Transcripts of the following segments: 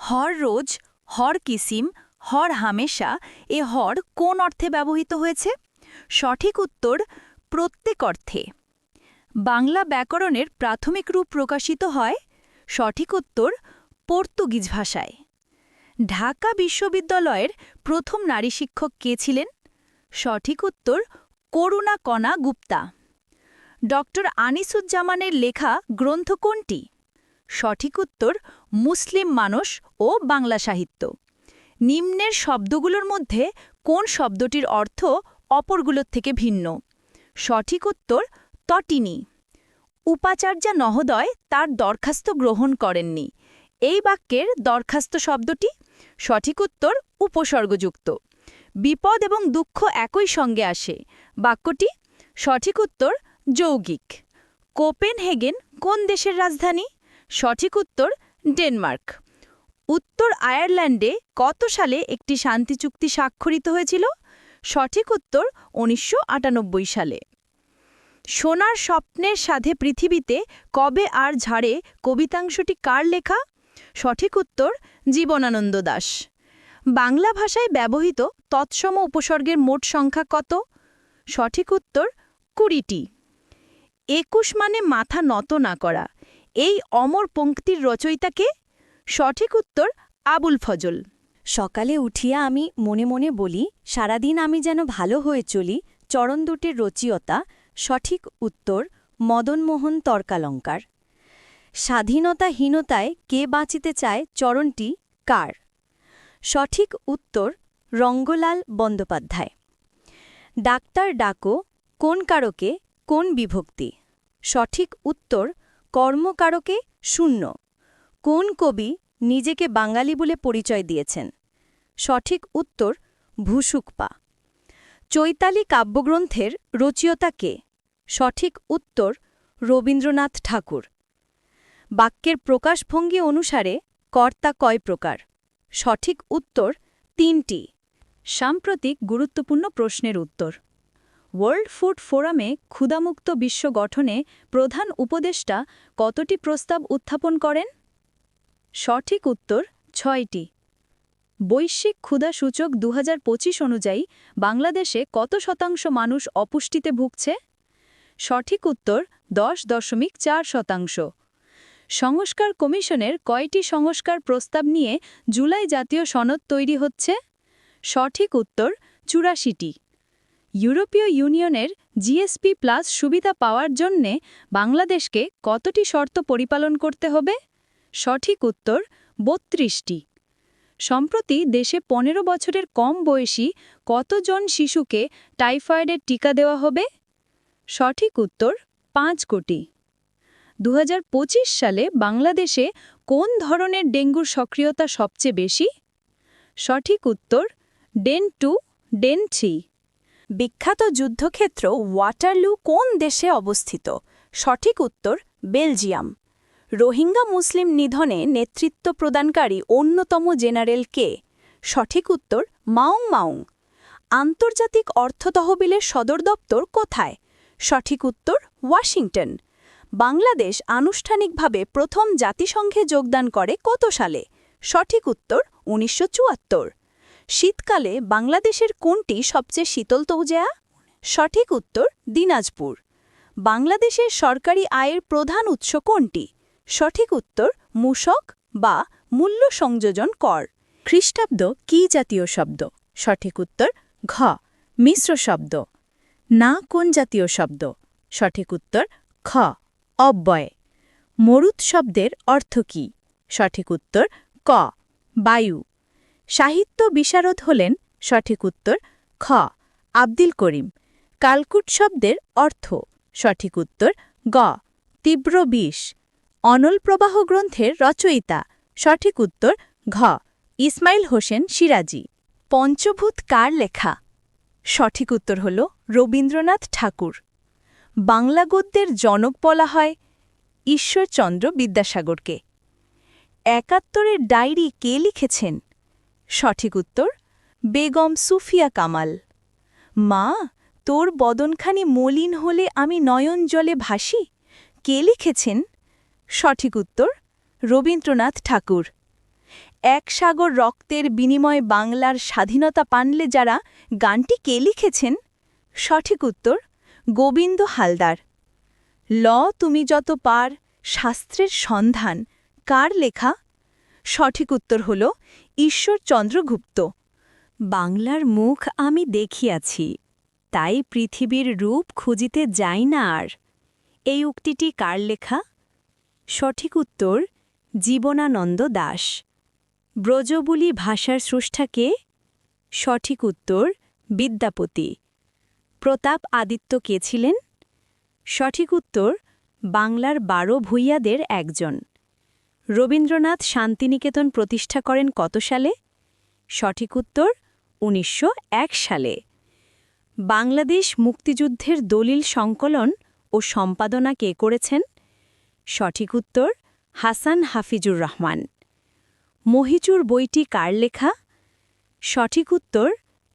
হর রোজ, হর কিসিম, হর হামেশা এ হর কোন অর্থে ব্যবহৃত হয়েছে? সঠিক উত্তর প্রত্যেক অর্থে। বাংলা ব্যাকরণের প্রাথমিক রূপ প্রকাশিত হয় সঠিক উত্তর পর্তুগিজ ভাষায়। ঢাকা বিশ্ববিদ্যালয়ের প্রথম নারী শিক্ষক কে ছিলেন? সঠিক উত্তর করুণা কণা গুপ্তা। ডক্টর আনিসুজ্জামানের লেখা গ্রন্থ কোনটি? সঠিক উত্তর মুসলিম মানস ও বাংলা সাহিত্য। নিম্নের শব্দগুলোর মধ্যে কোন শব্দটির অর্থ অপরগুলোর থেকে ভিন্ন? সঠিক উত্তর তটিনী। উপাচার্যা মহোদয় তার দরখাস্ত গ্রহণ করেননি। এই বাক্যের দরখাস্ত শব্দটি? সঠিক উত্তর উপসর্গযুক্ত। বিপদ এবং দুঃখ একই সঙ্গে আসে। বাক্যটি? সঠিক উত্তর যৌগিক। কোপেনহেগেন কোন দেশের রাজধানী? সঠিক উত্তর ডেনমার্ক। উত্তর আয়ারল্যান্ডে কত সালে একটি শান্তি চুক্তি স্বাক্ষরিত হয়েছিল? সঠিক উত্তর ১৯৯৮ সালে। সোনার স্বপ্নের সাথে পৃথিবীতে কবে আর ঝাড়ে কবিতাংশটি কার লেখা? সঠিক উত্তর জীবনানন্দ দাশ। বাংলা ভাষায় ব্যবহৃত তৎসম উপসর্গের মোট সংখ্যা কত? সঠিক উত্তর ২০টি। ২১ মানে মাথা নত না করা। এই অমর পঙ্ক্তির রচয়িতা কে? সঠিক উত্তর আবুল ফজল। সকালে উঠিয়া আমি মনে মনে বলি, সারাদিন আমি যেন ভালো হয়ে চলি। চরণ দুটির রচয়িতা? সঠিক উত্তর মদনমোহন তর্কালঙ্কার। স্বাধীনতাহীনতায় কে বাঁচিতে চায় চরণটি কার? সঠিক উত্তর রঙ্গলাল বন্দ্যোপাধ্যায়। ডাক্তার ডাকো কোন কারকে কোন বিভক্তি? সঠিক উত্তর কর্মকারকে শূন্য। কোন কবি নিজেকে বাঙালি বলে পরিচয় দিয়েছেন? সঠিক উত্তর ভুসুকপা। চৈতালি কাব্যগ্রন্থের রচয়িতা কে? সঠিক উত্তর রবীন্দ্রনাথ ঠাকুর। বাক্যের প্রকাশভঙ্গি অনুসারে কর্তা কয় প্রকার? সঠিক উত্তর ৩টি। সাম্প্রতিক গুরুত্বপূর্ণ প্রশ্নের উত্তর। ওয়ার্ল্ড ফুড ফোরামে ক্ষুধামুক্ত বিশ্ব গঠনে প্রধান উপদেষ্টা কতটি প্রস্তাব উত্থাপন করেন? সঠিক উত্তর ৬টি। বৈশ্বিক ক্ষুধা সূচক ২০২৫ অনুযায়ী বাংলাদেশে কত শতাংশ মানুষ অপুষ্টিতে ভুগছে? সঠিক উত্তর ১০.৪%। সংস্কার কমিশনের কয়টি সংস্কার প্রস্তাব নিয়ে জুলাই জাতীয় সনদ তৈরি হচ্ছে? সঠিক উত্তর ৮৪টি। ইউরোপীয় ইউনিয়নের জিএসপি প্লাস সুবিধা পাওয়ার জন্যে বাংলাদেশকে কতটি শর্ত পরিপালন করতে হবে? সঠিক উত্তর ৩২টি। সম্প্রতি দেশে ১৫ বছরের কম বয়সী কতজন শিশুকে টাইফয়েডের টিকা দেওয়া হবে? সঠিক উত্তর ৫ কোটি। ২০২৫ সালে বাংলাদেশে কোন ধরনের ডেঙ্গুর সক্রিয়তা সবচেয়ে বেশি? সঠিক উত্তর ডেন 2, ডেন 3। বিখ্যাত যুদ্ধক্ষেত্র ওয়াটারলু কোন দেশে অবস্থিত? সঠিক উত্তর বেলজিয়াম। রোহিঙ্গা মুসলিম নিধনে নেতৃত্ব প্রদানকারী অন্যতম জেনারেল কে? সঠিক উত্তর মাউং মাউং। আন্তর্জাতিক অর্থ তহবিলের সদর দপ্তর কোথায়? সঠিক উত্তর ওয়াশিংটন। বাংলাদেশ আনুষ্ঠানিকভাবে প্রথম জাতিসংঘে যোগদান করে কত সালে? সঠিক উত্তর ১৯৭৪। শীতকালে বাংলাদেশের কোনটি সবচেয়ে শীতলতম জেলা? সঠিক উত্তর দিনাজপুর। বাংলাদেশের সরকারি আয়ের প্রধান উৎস কোনটি? সঠিক উত্তর মূসক বা মূল্য সংযোজন কর। খ্রিস্টাব্দ কি জাতীয় শব্দ? সঠিক উত্তর ঘ মিশ্র শব্দ। না কোন জাতীয় শব্দ? সঠিক উত্তর খ অব্যয়। মরুৎ শব্দের অর্থ কী? সঠিক উত্তর ক বায়ু। সাহিত্য বিশারদ হলেন? সঠিক উত্তর খ আব্দুল করিম। কালকুট শব্দের অর্থ? সঠিক উত্তর গ তীব্র বিষ। অনল প্রবাহ গ্রন্থের রচয়িতা? সঠিক উত্তর ঘ ইসমাইল হোসেন সিরাজি। পঞ্চভূত কার লেখা? সঠিক উত্তর হল রবীন্দ্রনাথ ঠাকুর। বাংলা গদ্যের জনক বলা হয় ঈশ্বরচন্দ্র বিদ্যাসাগরকে। ৭১-এর ডায়েরি কে লিখেছেন? সঠিক উত্তর বেগম সুফিয়া কামাল। মা, তোর বদনখানি মলিন হলে আমি নয়ন জলে ভাসি, কে লিখেছেন? সঠিক উত্তর রবীন্দ্রনাথ ঠাকুর। এক সাগর রক্তের বিনিময়ে বাংলার স্বাধীনতা পানলে যারা গানটি কে লিখেছেন? সঠিক উত্তর গোবিন্দ হালদার। ল তুমি যত পার শাস্ত্রের সন্ধান কার লেখা? সঠিক উত্তর হল ঈশ্বরচন্দ্র গুপ্ত। বাংলার মুখ আমি দেখিয়াছি, তাই পৃথিবীর রূপ খুঁজিতে যাই না আর। এই উক্তিটি কার লেখা? সঠিক উত্তর জীবনানন্দ দাশ। ব্রজবুলি ভাষার স্রষ্টাকে? সঠিক উত্তর বিদ্যাপতি। প্রতাপ আদিত্য কে ছিলেন? সঠিক উত্তর বাংলার 12 ভূঁইয়াদের একজন। রবীন্দ্রনাথ শান্তিনিকেতন প্রতিষ্ঠা করেন কত সালে? সঠিক উত্তর 1901 সালে। বাংলাদেশ মুক্তিযুদ্ধের দলিল সংকলন ও সম্পাদনা কে করেছেন? সঠিক উত্তর হাসান হাফিজুর রহমান। মহিচুর বইটি কার লেখা? সঠিক উত্তর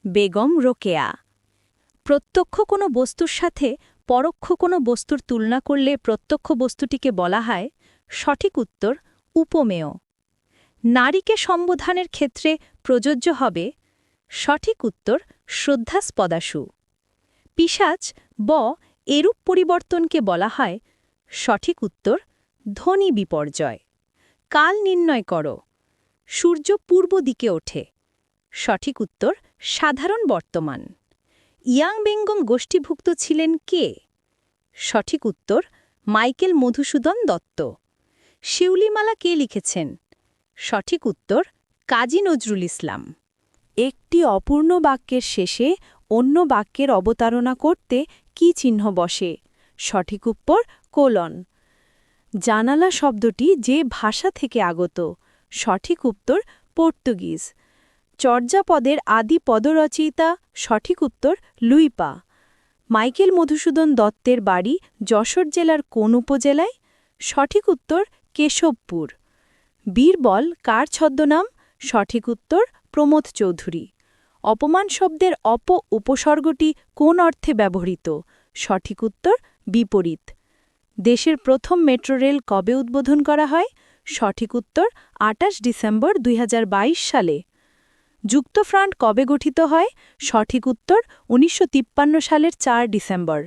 বেগম রোকেয়া। প্রত্যক্ষ কোনো বস্তুর সাথে পরোক্ষ কোনো বস্তুর তুলনা করলে প্রত্যক্ষ বস্তুটিকে বলা হয়? সঠিক উত্তর উপমেয়। নারীকে সম্বোধনের ক্ষেত্রে প্রযোজ্য হবে? সঠিক উত্তর শ্রদ্ধাস্পদাশু। পিশাচ এরূপ পরিবর্তনকে বলা হয়? সঠিক উত্তর ধ্বনি বিপর্যয়। কাল নির্ণয় করো। সূর্য পূর্ব দিকে ওঠে। সঠিক উত্তর সাধারণ বর্তমান। ইয়াং বেঙ্গম গোষ্ঠীভুক্ত ছিলেন কে? সঠিক উত্তর মাইকেল মধুসূদন দত্ত। শিউলিমালা কে লিখেছেন? সঠিক উত্তর কাজী নজরুল ইসলাম। একটি অপূর্ণ বাক্যের শেষে অন্য বাক্যের অবতারণা করতে কি চিহ্ন বসে? সঠিক উত্তর কোলন। জানালা শব্দটি যে ভাষা থেকে আগত? সঠিক উত্তর পর্তুগিজ। চর্যাপদের আদি পদরচয়িতা? সঠিক উত্তর লুইপা। মাইকেল মধুসূদন দত্তের বাড়ি যশোর জেলার কোন উপজেলায়? সঠিক উত্তর কেশবপুর। বীরবল কার ছদ্মনাম? সঠিক উত্তর প্রমোদ চৌধুরী। অপমান শব্দের উপসর্গটি কোন অর্থে ব্যবহৃত? সঠিক উত্তর বিপরীত। দেশের প্রথম মেট্রো রেল কবে উদ্বোধন করা হয়? সঠিক উত্তর 28 ডিসেম্বর 2022 সালে। যুক্তফ্রন্ট কবে গঠিত হয়? সঠিক উত্তর 1953 সালের 4 ডিসেম্বর।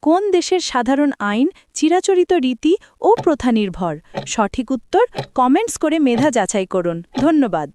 কোন দেশের সাধারণ আইন চিরাচরিত রীতি ও প্রথা নির্ভর? সঠিক উত্তর কমেন্টস করে মেধা যাচাই করুন। ধন্যবাদ।